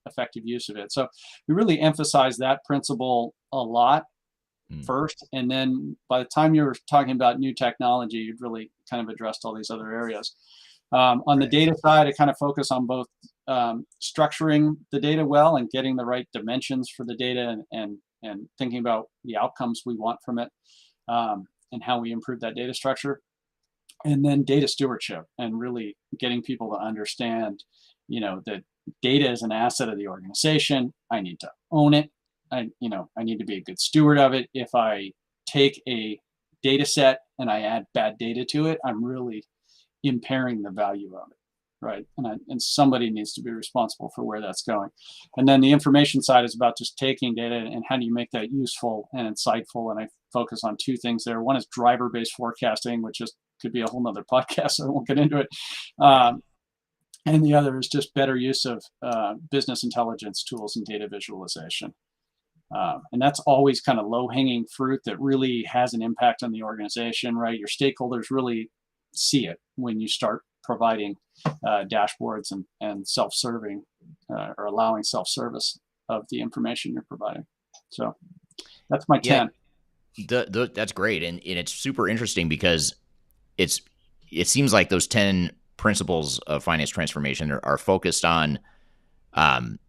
effective use of it. So we really emphasize that principle a lot first, and then by the time you're talking about new technology, you've really kind of addressed all these other areas. On the data side, I kind of focus on both structuring the data well and getting the right dimensions for the data, and thinking about the outcomes we want from it, and how we improve that data structure. And then data stewardship, and really getting people to understand, that data is an asset of the organization. I need to own it. I need to be a good steward of it. If I take a data set and I add bad data to it, I'm really impairing the value of it, right? And somebody needs to be responsible for where that's going. And then the information side is about just taking data and how do you make that useful and insightful. And I focus on two things there. One is driver-based forecasting, which could be a whole nother podcast, so I won't get into it. And the other is just better use of business intelligence tools and data visualization. And that's always kind of low-hanging fruit that really has an impact on the organization, right? Your stakeholders really see it when you start providing dashboards and self-serving or allowing self-service of the information you're providing. So that's my 10. That's great. And it's super interesting because it seems like those 10 principles of finance transformation are focused on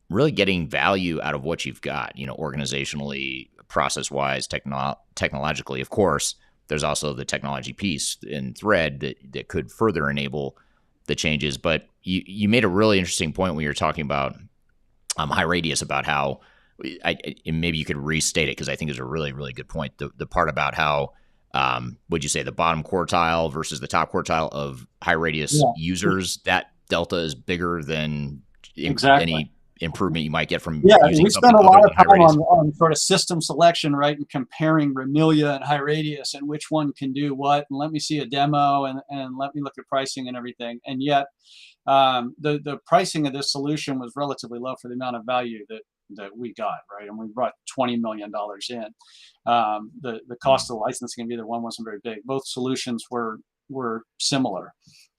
really getting value out of what you've got, organizationally, process-wise, technologically. Of course, there's also the technology piece and thread that could further enable the changes. But you made a really interesting point when you were talking about high radius, about how, and maybe you could restate it because I think it's a really, really good point. The part about how, would you say the bottom quartile versus the top quartile of high radius users, that delta is bigger than any improvement you might get from using we something spend a lot other of than high time radius. on sort of system selection, right, and comparing Remilia and high radius and which one can do what, and let me see a demo and let me look at pricing and everything. And yet the pricing of this solution was relatively low for the amount of value that we got, right? And we brought $20 million in. The cost of licensing of either one wasn't very big. Both solutions were similar.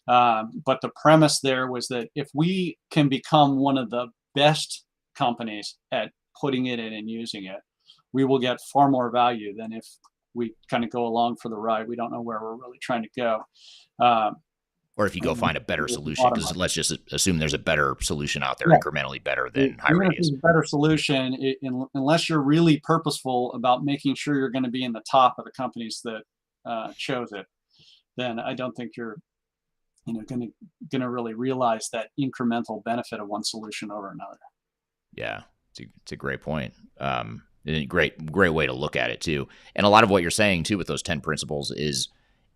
But the premise there was that if we can become one of the best companies at putting it in and using it, we will get far more value than if we kind of go along for the ride. We don't know where we're really trying to go. Or if you go find a better solution, because let's just assume there's a better solution out there, incrementally better than high radius. A better solution, unless you're really purposeful about making sure you're going to be in the top of the companies that chose it, then I don't think you're going to really realize that incremental benefit of one solution over another. Yeah, it's a great point. And a great way to look at it too. And a lot of what you're saying too with those 10 principles is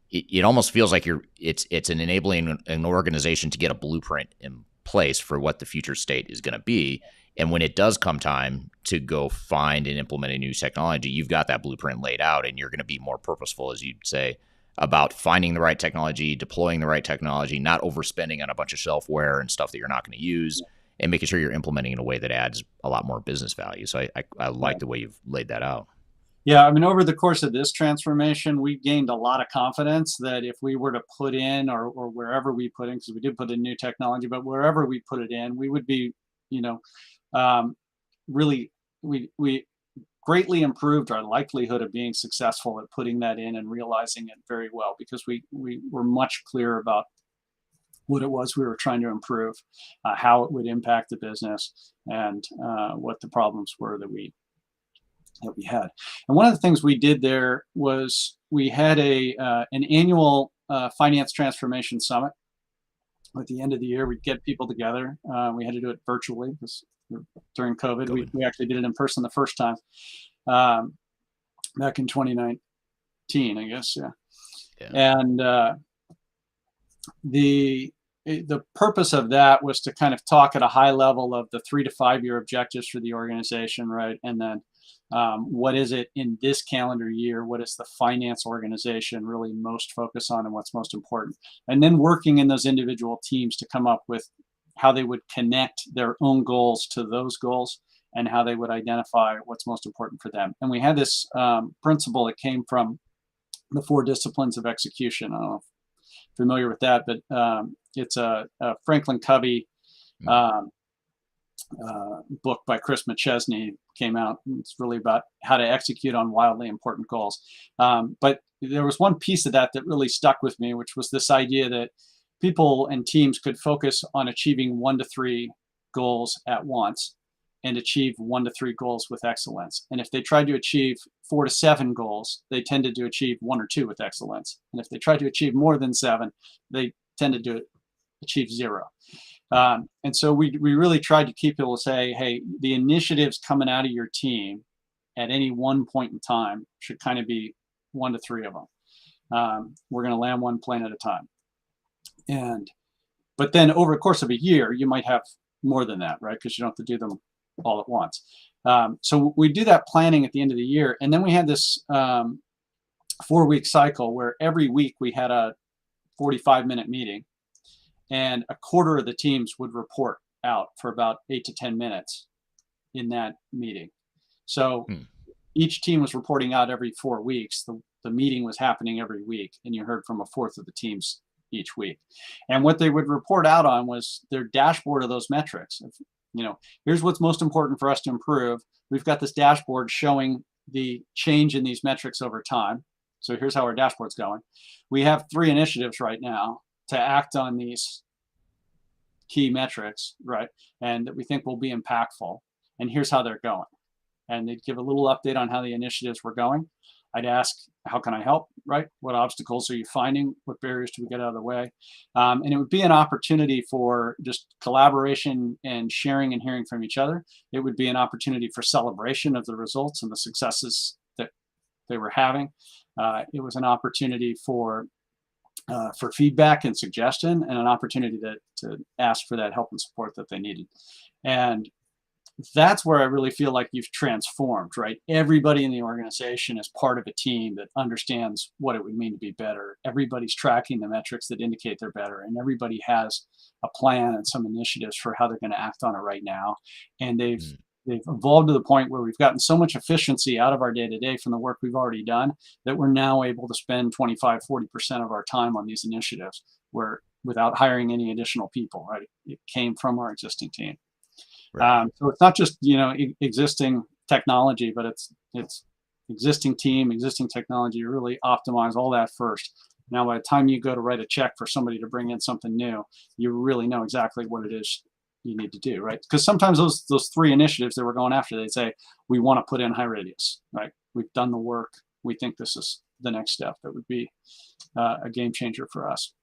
it almost feels like it's an enabling an organization to get a blueprint in place for what the future state is going to be. And when it does come time to go find and implement a new technology, you've got that blueprint laid out, and you're going to be more purposeful, as you'd say, about finding the right technology, deploying the right technology, not overspending on a bunch of shelfware and stuff that you're not going to use, and making sure you're implementing in a way that adds a lot more business value. So I like the way you've laid that out. Yeah, I mean, over the course of this transformation, we gained a lot of confidence that if we were to put in, or wherever we put in, because we did put in new technology, but wherever we put it in, we would be, really, we greatly improved our likelihood of being successful at putting that in and realizing it very well, because we were much clearer about what it was we were trying to improve, how it would impact the business, and what the problems were that we had. And one of the things we did there was we had an annual finance transformation summit. At the end of the year, we'd get people together. We had to do it virtually because during COVID. We actually did it in person the first time back in 2019, I guess. Yeah. Yeah. And the purpose of that was to kind of talk at a high level of the 3 to 5 year objectives for the organization, right? And then what is it in this calendar year? What is the finance organization really most focused on and what's most important? And then working in those individual teams to come up with how they would connect their own goals to those goals and how they would identify what's most important for them. And we had this principle that came from the 4 disciplines of execution. I don't know if you're familiar with that, but it's a Franklin Covey book by Chris McChesney came out. It's really about how to execute on wildly important goals. But there was one piece of that that really stuck with me, which was this idea that people and teams could focus on achieving 1 to 3 goals at once and achieve 1 to 3 goals with excellence. And if they tried to achieve 4 to 7 goals, they tended to achieve 1 or 2 with excellence. And if they tried to achieve more than 7, they tended to achieve 0. And so we really tried to keep people to say, hey, the initiatives coming out of your team at any one point in time should kind of be 1 to 3 of them. We're going to land one plane at a time. But then over the course of a year, you might have more than that, right? Because you don't have to do them all at once. So we do that planning at the end of the year. And then we had this 4-week cycle where every week we had a 45-minute meeting, and a quarter of the teams would report out for about 8 to 10 minutes in that meeting. So each team was reporting out every 4 weeks. The meeting was happening every week, and you heard from a fourth of the teams each week. And what they would report out on was their dashboard of those metrics. Here's what's most important for us to improve. We've got this dashboard showing the change in these metrics over time. So here's how our dashboard's going. We have 3 initiatives right now to act on these key metrics, right? And that we think will be impactful. And here's how they're going. And they'd give a little update on how the initiatives were going. I'd ask, how can I help, right? What obstacles are you finding? What barriers do we get out of the way? And it would be an opportunity for just collaboration and sharing and hearing from each other. It would be an opportunity for celebration of the results and the successes that they were having. It was an opportunity for feedback and suggestion, and an opportunity to ask for that help and support that they needed. And that's where I really feel like you've transformed, right? Everybody in the organization is part of a team that understands what it would mean to be better. Everybody's tracking the metrics that indicate they're better, and everybody has a plan and some initiatives for how they're going to act on it right now. And they've evolved to the point where we've gotten so much efficiency out of our day-to-day from the work we've already done that we're now able to spend 25-40% of our time on these initiatives without hiring any additional people, right? It came from our existing team. Right. So it's not just existing technology, but it's existing team, existing technology. You really optimize all that first. Now, by the time you go to write a check for somebody to bring in something new, you really know exactly what it is you need to do, right? Because sometimes those 3 initiatives that we're going after, they say we want to put in high radius, right? We've done the work. We think this is the next step that would be a game changer for us.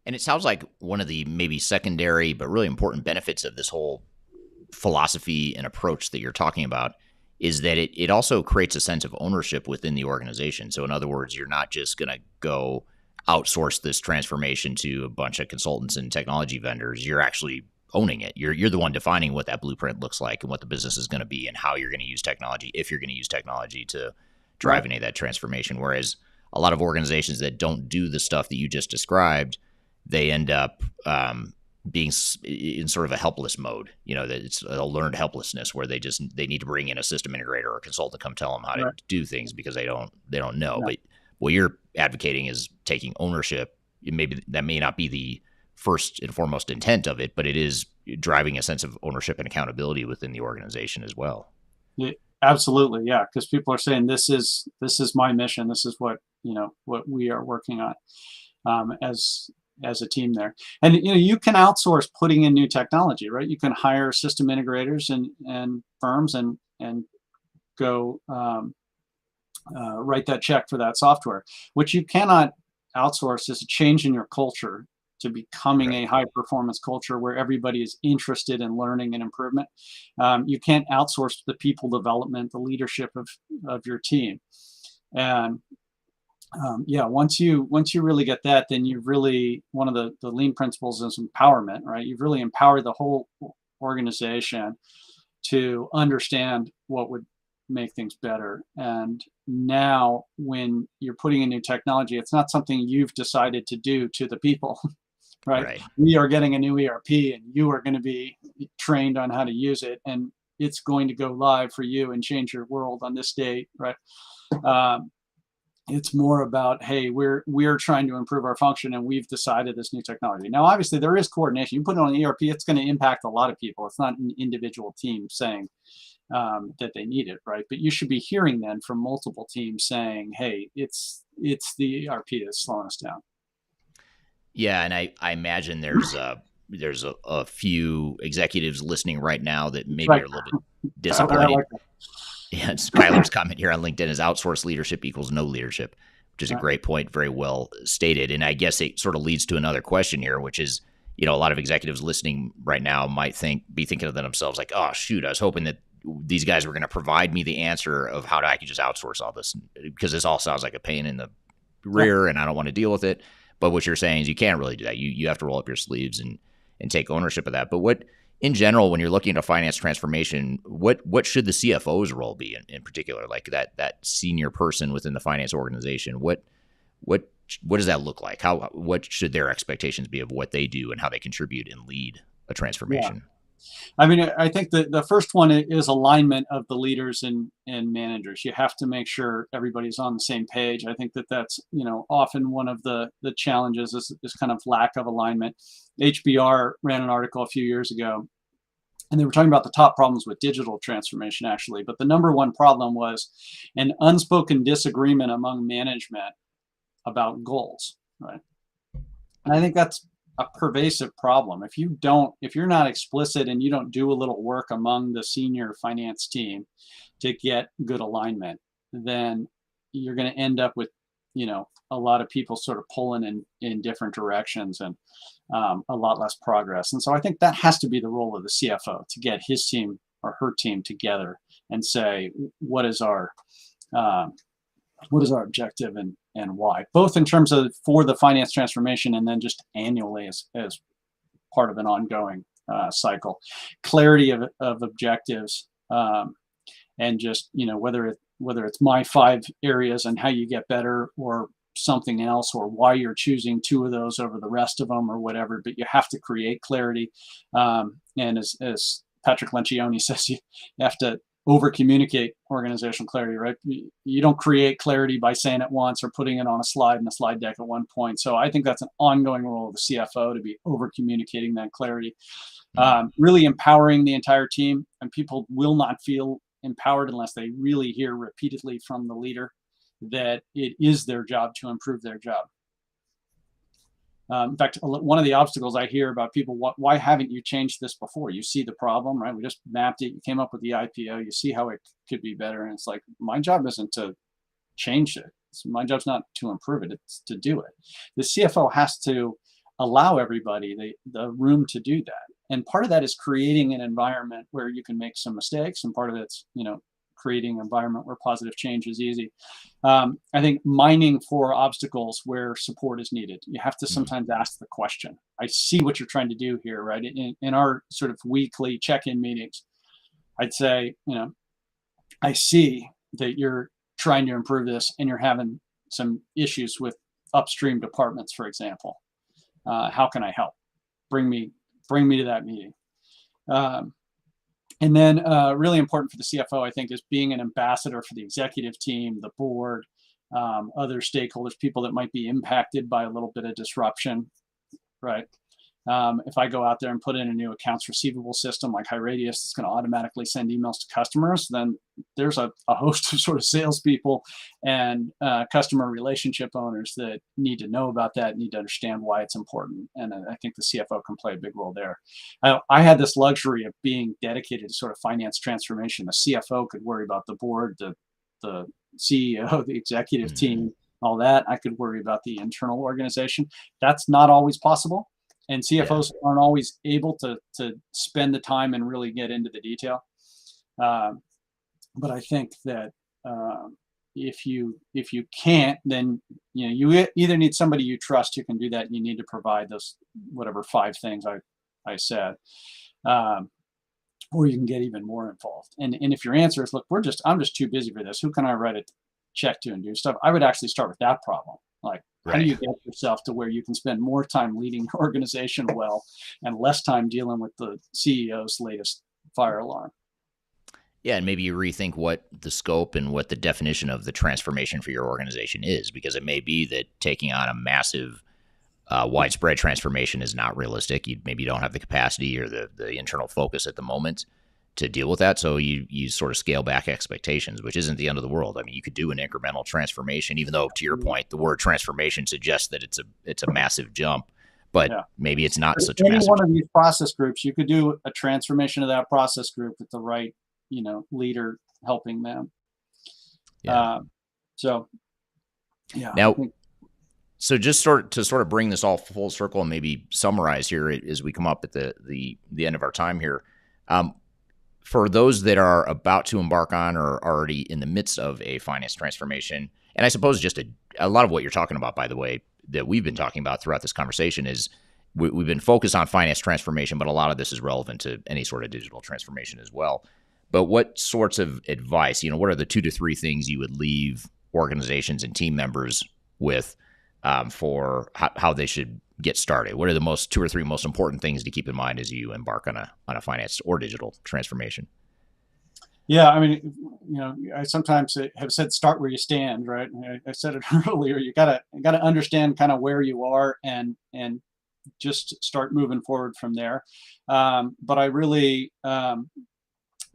And it sounds like one of the maybe secondary but really important benefits of this whole philosophy and approach that you're talking about is that it also creates a sense of ownership within the organization. So in other words, you're not just going to go outsource this transformation to a bunch of consultants and technology vendors. You're actually owning it. You're the one defining what that blueprint looks like and what the business is going to be and how you're going to use technology, if you're going to use technology to drive any of that transformation. Whereas a lot of organizations that don't do the stuff that you just described, they end up being in sort of a helpless mode. That it's a learned helplessness where they need to bring in a system integrator or a consultant to come tell them how to do things because they don't know. But what you're advocating is taking ownership. Maybe that may not be the first and foremost intent of it, but it is driving a sense of ownership and accountability within the organization as well. Yeah, absolutely. Yeah. Because people are saying, this is my mission. This is what we are working on as a team there. And you can outsource putting in new technology, right? You can hire system integrators and firms and go write that check for that software. What you cannot outsource is a change in your culture to becoming a high performance culture where everybody is interested in learning and improvement. You can't outsource the people development, the leadership of your team. And Yeah, once you really get that, then you've really, one of the lean principles is empowerment, right? You've really empowered the whole organization to understand what would make things better. And now, when you're putting in new technology, it's not something you've decided to do to the people, right? Right. We are getting a new ERP, and you are going to be trained on how to use it, and it's going to go live for you and change your world on this date, right? Um, it's more about, hey, we're trying to improve our function, and we've decided this new technology. Now, obviously, there is coordination. You put it on the ERP, it's going to impact a lot of people. It's not an individual team saying that they need it, right? But you should be hearing then from multiple teams saying, hey, it's the ERP that's slowing us down. Yeah, and I imagine there's a few executives listening right now that maybe Right. are a little bit I disappointed. like that. Yeah, Skylar's comment here on LinkedIn is outsourced leadership equals no leadership, which is a Right. great point, very well stated. And I guess it sort of leads to another question here, which is, a lot of executives listening right now might be thinking of themselves like, oh shoot, I was hoping that these guys were going to provide me the answer of how I could just outsource all this, because this all sounds like a pain in the Yeah. rear and I don't want to deal with it. But what you're saying is you can't really do that. You have to roll up your sleeves and take ownership of that. But what, in general, when you're looking at a finance transformation, what should the CFO's role be in particular? Like that senior person within the finance organization, what does that look like? What should their expectations be of what they do and how they contribute and lead a Yeah. transformation? I mean, I think the first one is alignment of the leaders and managers. You have to make sure everybody's on the same page. I think that's, often one of the challenges is kind of lack of alignment. HBR ran an article a few years ago, and they were talking about the top problems with digital transformation, actually. But the number one problem was an unspoken disagreement among management about goals, right? And I think that's a pervasive problem. If you're not explicit and you don't do a little work among the senior finance team to get good alignment, then you're going to end up with, a lot of people sort of pulling in different directions, and a lot less progress. And so I think that has to be the role of the CFO, to get his team or her team together and say, what is our um, what is our objective, and why, both in terms of for the finance transformation and then just annually as part of an ongoing cycle. Clarity of objectives, and just, whether it's my 5 areas and how you get better, or something else, or why you're choosing 2 of those over the rest of them, or whatever. But you have to create clarity, and as Patrick Lencioni says, you have to over communicate organizational clarity, right? You don't create clarity by saying it once or putting it on a slide in a slide deck at one point. So I think that's an ongoing role of the CFO, to be over communicating that clarity, Mm. really empowering the entire team. And people will not feel empowered unless they really hear repeatedly from the leader that it is their job to improve their job. In fact, one of the obstacles I hear about people, why haven't you changed this before? You see the problem, right? We just mapped it. You came up with the IPO. You see how it could be better. And it's like, my job isn't to change it. My job's not to improve it. It's to do it. The CFO has to allow everybody the room to do that. And part of that is creating an environment where you can make some mistakes. And part of it's, creating an environment where positive change is easy. I think mining for obstacles where support is needed. You have to Mm. sometimes ask the question. I see what you're trying to do here, right? In our sort of weekly check-in meetings, I'd say, I see that you're trying to improve this and you're having some issues with upstream departments, for example. How can I help? Bring me to that meeting. Um, and then really important for the CFO, I think, is being an ambassador for the executive team, the board, other stakeholders, people that might be impacted by a little bit of disruption, right? If I go out there and put in a new accounts receivable system like HighRadius, it's going to automatically send emails to customers. Then there's a host of sort of salespeople and customer relationship owners that need to know about that, need to understand why it's important. And I think the CFO can play a big role there. I had this luxury of being dedicated to sort of finance transformation. The CFO could worry about the board, the CEO, the executive Mm. team, all that. I could worry about the internal organization. That's not always possible, and Yeah. CFOs aren't always able to spend the time and really get into the detail. Um, but I think that if you can't, then you either need somebody you trust who can do that, and you need to provide those whatever 5 things I said, um, or you can get even more involved. And if your answer is, look, I'm just too busy for this. Who can I write a check to and do stuff? I would actually start with that problem. Like, how do Right. you get yourself to where you can spend more time leading your organization well and less time dealing with the CEO's latest fire alarm? Yeah, and maybe you rethink what the scope and what the definition of the transformation for your organization is, because it may be that taking on a massive, widespread transformation is not realistic. Maybe you don't have the capacity or the internal focus at the moment to deal with that. So you sort of scale back expectations, which isn't the end of the world. I mean, you could do an incremental transformation, even though, to your point, the word transformation suggests that it's a massive jump, but Yeah. maybe it's not such a Any massive one jump. of these process groups, you could do a transformation of that process group with the right, leader helping them. Yeah. So yeah, I Now, think so just sort of bring this all full circle and maybe summarize here as we come up at the end of our time here. Um, for those that are about to embark on or already in the midst of a finance transformation, and I suppose just a lot of what you're talking about, by the way, that we've been talking about throughout this conversation is we've been focused on finance transformation, but a lot of this is relevant to any sort of digital transformation as well. But what sorts of advice, what are the 2 to 3 things you would leave organizations and team members with for how they should get started? What are the 2 or 3 most important things to keep in mind as you embark on a finance or digital transformation? yeah, I mean, I sometimes have said start where you stand, right? I said it earlier. You gotta understand kind of where you are and just start moving forward from there. But I really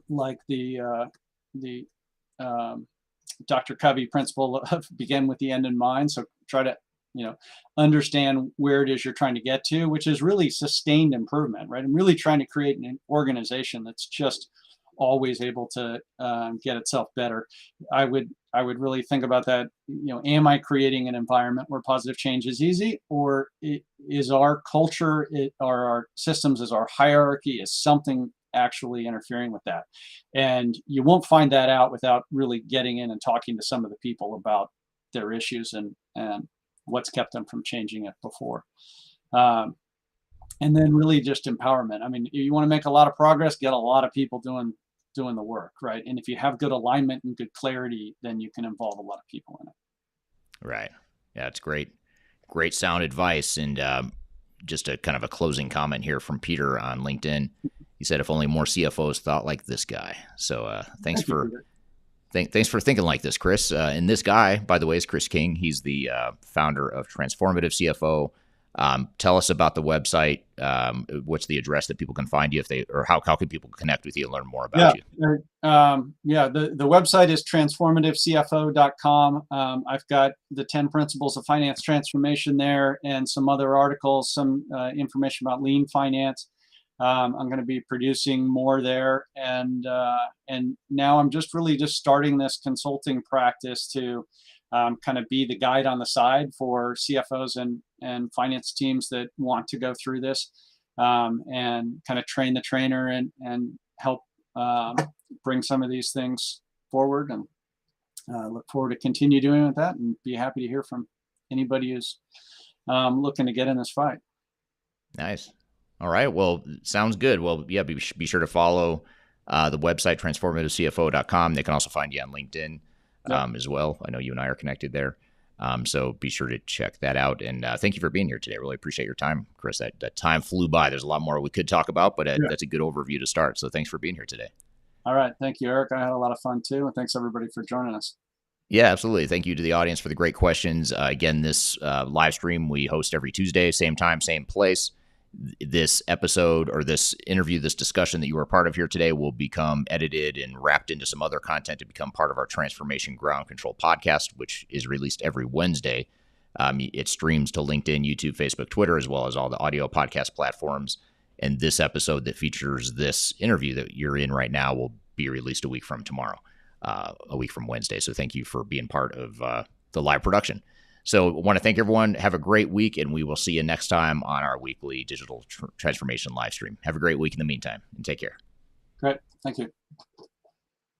like the Dr. Covey principle of begin with the end in mind. So try to understand where it is you're trying to get to, which is really sustained improvement, right? I'm really trying to create an organization that's just always able to get itself better. I would really think about that. Am I creating an environment where positive change is easy, or is our culture, are our systems, is our hierarchy, is something actually interfering with that? And you won't find that out without really getting in and talking to some of the people about their issues and what's kept them from changing it before. Um, and then really just empowerment. I mean, you want to make a lot of progress, get a lot of people doing the work, right? And if you have good alignment and good clarity, then you can involve a lot of people in it. Right. Yeah, it's great sound advice. And just a kind of a closing comment here from Peter on LinkedIn. He said, "If only more CFOs thought like this guy." So thanks for thinking like this, Chris. And this guy, by the way, is Chris King. He's the founder of Transformative CFO. Tell us about the website. What's the address that people can find you or how can people connect with you and learn more about you? The website is transformativecfo.com. I've got the 10 principles of finance transformation there and some other articles, some information about lean finance. I'm going to be producing more there, and now I'm just starting this consulting practice to kind of be the guide on the side for CFOs and finance teams that want to go through this, and kind of train the trainer and help bring some of these things forward. And look forward to continue doing with that, and be happy to hear from anybody who's looking to get in this fight. Nice. All right. Well, sounds good. Well, yeah, be sure to follow the website, transformativecfo.com. They can also find you on LinkedIn as well. I know you and I are connected there. So be sure to check that out. And thank you for being here today. I really appreciate your time, Chris. That time flew by. There's a lot more we could talk about, but that's a good overview to start. So thanks for being here today. All right. Thank you, Eric. I had a lot of fun too. And thanks everybody for joining us. Yeah, absolutely. Thank you to the audience for the great questions. Again, this live stream we host every Tuesday, same time, same place. This episode or this interview, this discussion that you were a part of here today will become edited and wrapped into some other content to become part of our Transformation Ground Control podcast, which is released every Wednesday. It streams to LinkedIn, YouTube, Facebook, Twitter, as well as all the audio podcast platforms. And this episode that features this interview that you're in right now will be released a week from tomorrow, a week from Wednesday. So thank you for being part of the live production. So I want to thank everyone. Have a great week, and we will see you next time on our weekly digital transformation live stream. Have a great week in the meantime, and take care. Great. Thank you.